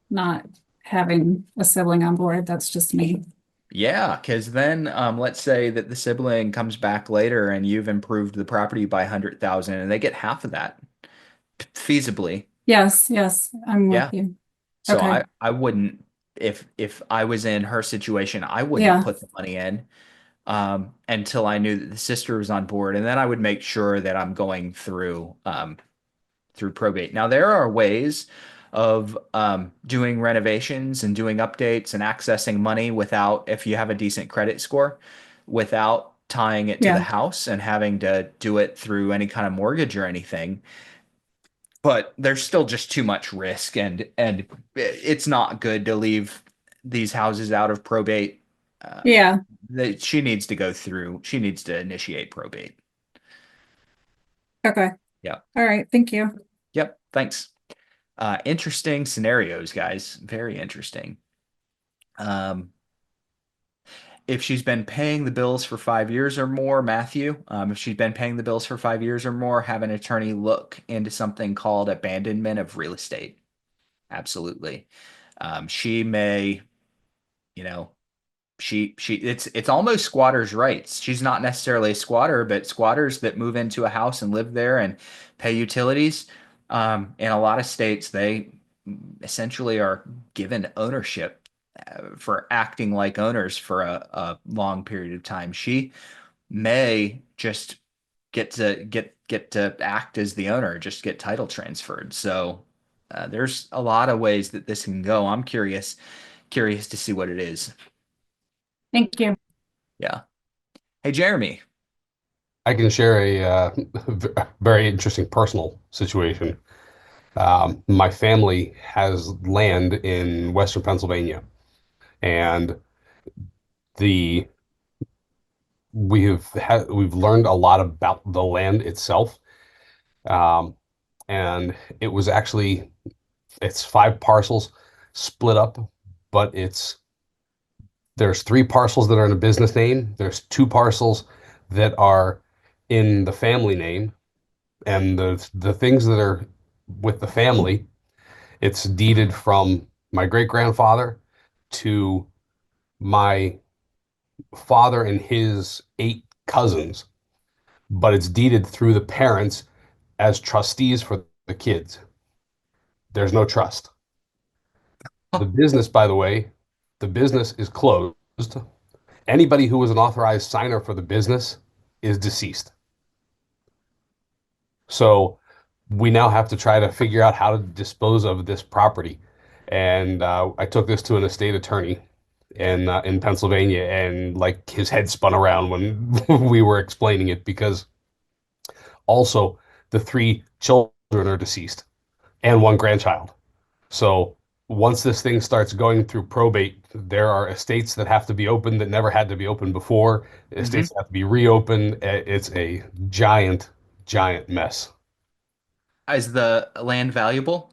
not having a sibling on board. That's just me. yeah, because then let's say that the sibling comes back later and you've improved the property by 100,000 and they get half of that feasibly. Yes, yes, I'm with Yeah. you. So Okay. I wouldn't, if I was in her situation, I wouldn't Yeah. put the money in until I knew that the sister was on board, and then I would make sure that I'm going through probate. Now there are ways of doing renovations and doing updates and accessing money without, if you have a decent credit score, without tying it to the Yeah. house and having to do it through any kind of mortgage or anything. But there's still just too much risk, and it's not good to leave these houses out of probate. Uh, Yeah. that she needs to go through. She needs to initiate probate. Okay. Yeah. All right. Thank you. Yep. Thanks. Interesting scenarios, guys. Very interesting. Um, if she's been paying the bills for 5 years or more, Matthew, if she's been paying the bills for 5 years or more, have an attorney look into something called abandonment of real estate. Absolutely. She may, you know, she it's almost squatters' rights. She's not necessarily a squatter, but squatters that move into a house and live there and pay utilities, in a lot of states, they essentially are given ownership for acting like owners for a long period of time. She may just get to act as the owner, just get title transferred. So there's a lot of ways that this can go. I'm curious to see what it is. Thank you. Yeah. Hey, Jeremy. I can share a very interesting personal situation. My family has land in Western Pennsylvania, and the we've learned a lot about the land itself. Um, and it was actually it's 5 parcels split up, but there's 3 parcels that are in a business name. There's 2 parcels that are in the family name, and the things that are with the family, it's deeded from my great grandfather to my father and his 8 cousins, but it's deeded through the parents as trustees for the kids. There's no trust. The business, by the way, the business is closed. Anybody who was an authorized signer for the business is deceased. So we now have to try to figure out how to dispose of this property. And I took this to an estate attorney in Pennsylvania, and like his head spun around when we were explaining it, because also the 3 children are deceased and one grandchild. So once this thing starts going through probate, there are estates that have to be opened that never had to be opened before. Hmm. Estates that have to be reopened. It's a giant, giant mess. Is the land valuable?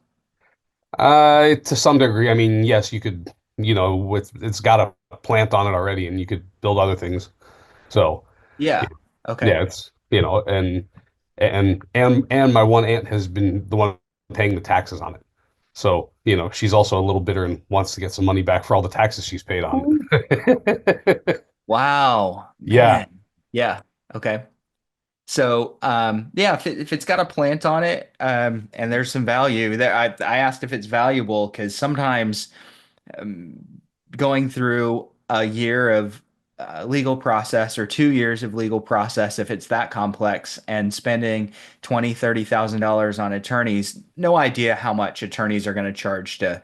To some degree, I mean, yes, you could, it's got a plant on it already, and you could build other things. So, Yeah. Okay. yeah, it's, and my one aunt has been the one paying the taxes on it. So, she's also a little bitter and wants to get some money back for all the taxes she's paid on it. Wow, Yeah. man. Yeah. Okay. So, yeah, if it's got a plant on it, and there's some value there, I asked if it's valuable because sometimes um, going through a year of legal process or 2 years of legal process, if it's that complex, and spending 20, $30,000 on attorneys, no idea how much attorneys are going to charge to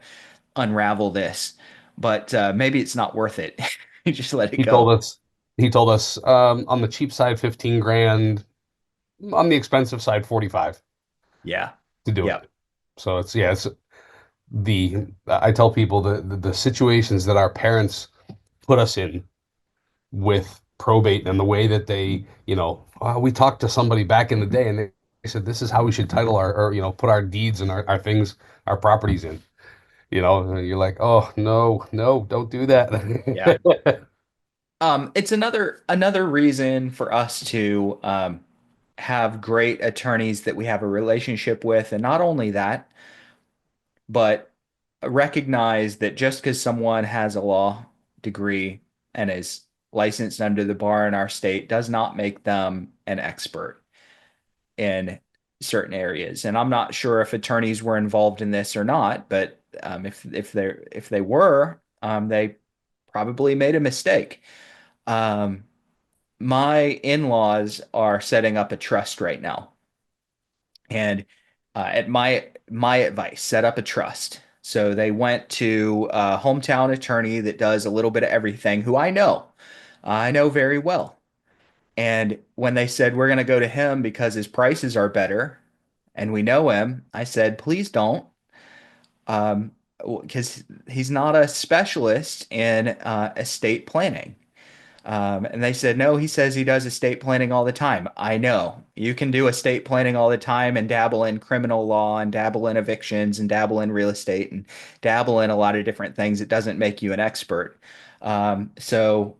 unravel this, but maybe it's not worth it. You just let it He told go. us, he told us, on the cheap side, 15 grand, on the expensive side, 45 Yeah. to do Yeah. it. So I tell people the situations that our parents put us in with probate and the way that we talked to somebody back in the day and they said, this is how we should title or put our deeds and our things, our properties in, and you're like, oh, no, no, don't do Yeah. that. It's another reason for us to have great attorneys that we have a relationship with, and not only that, but recognize that just because someone has a law degree and is licensed under the bar in our state does not make them an expert in certain areas. And I'm not sure if attorneys were involved in this or not, but if they were, they probably made a mistake. Um, my in-laws are setting up a trust right now, and at my advice, set up a trust. So they went to a hometown attorney that does a little bit of everything, who I know very well. And when they said we're going to go to him because his prices are better, and we know him, I said, please don't, because he's not a specialist in estate planning. And they said, no, he says he does estate planning all the time. I know you can do estate planning all the time and dabble in criminal law and dabble in evictions and dabble in real estate and dabble in a lot of different things. It doesn't make you an expert. So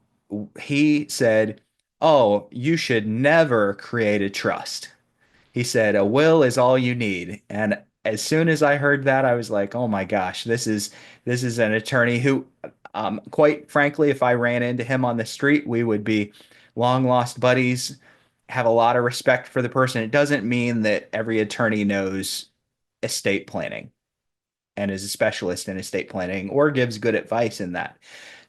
he said, oh, you should never create a trust. He said, a will is all you need. And as soon as I heard that, I was like, oh my gosh, this is an attorney who, quite frankly, if I ran into him on the street, we would be long lost buddies, have a lot of respect for the person. It doesn't mean that every attorney knows estate planning and is a specialist in estate planning or gives good advice in that.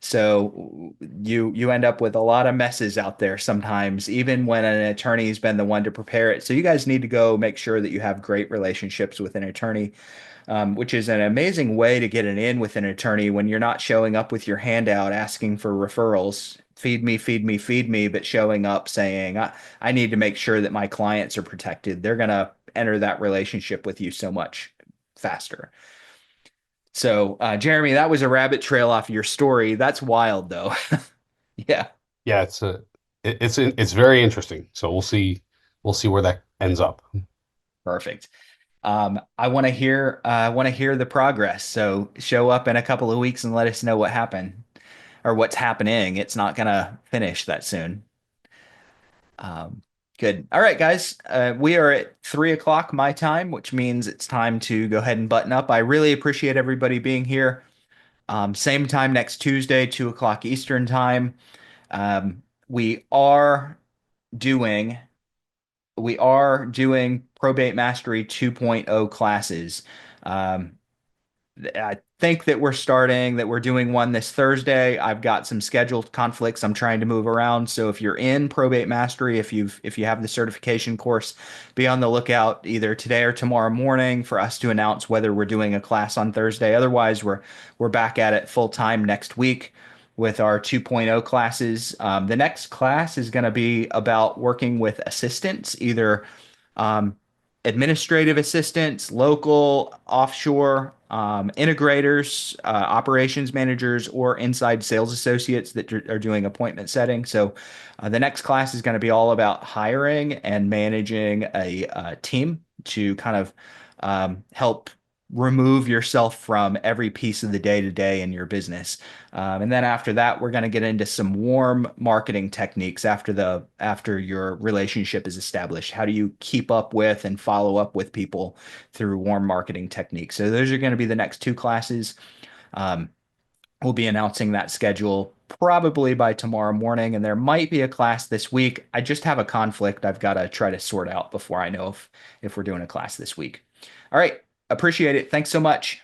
So you end up with a lot of messes out there sometimes, even when an attorney's been the one to prepare it. So you guys need to go make sure that you have great relationships with an attorney, which is an amazing way to get an in with an attorney when you're not showing up with your handout asking for referrals. Feed me, feed me, feed me, but showing up saying, I need to make sure that my clients are protected. They're going to enter that relationship with you so much faster. So, Jeremy, that was a rabbit trail off your story. That's wild, though. Yeah, Yeah, it's very interesting. So we'll see where that ends up. perfect. I want to hear the progress. So show up in a couple of weeks and let us know what happened or what's happening. It's not gonna finish that soon. Um, good. All right, guys. We are at 3 o'clock my time, which means it's time to go ahead and button up. I really appreciate everybody being here. Same time next Tuesday, 2 o'clock Eastern time. We are doing Probate Mastery 2.0 classes. Um, I think that we're doing one this Thursday. I've got some scheduled conflicts I'm trying to move around. So if you're in Probate Mastery, if you have the certification course, be on the lookout either today or tomorrow morning for us to announce whether we're doing a class on Thursday. Otherwise, we're back at it full time next week with our 2.0 classes. The next class is going to be about working with assistants, either um, administrative assistants, local, offshore, integrators, operations managers, or inside sales associates that are doing appointment setting. So the next class is going to be all about hiring and managing a team to kind of help remove yourself from every piece of the day to day in your business. And then after that, we're going to get into some warm marketing techniques after your relationship is established. How do you keep up with and follow up with people through warm marketing techniques? So those are going to be the next two classes. Um, we'll be announcing that schedule probably by tomorrow morning, and there might be a class this week. I just have a conflict I've got to try to sort out before I know if we're doing a class this week. All right. Appreciate it. Thanks so much.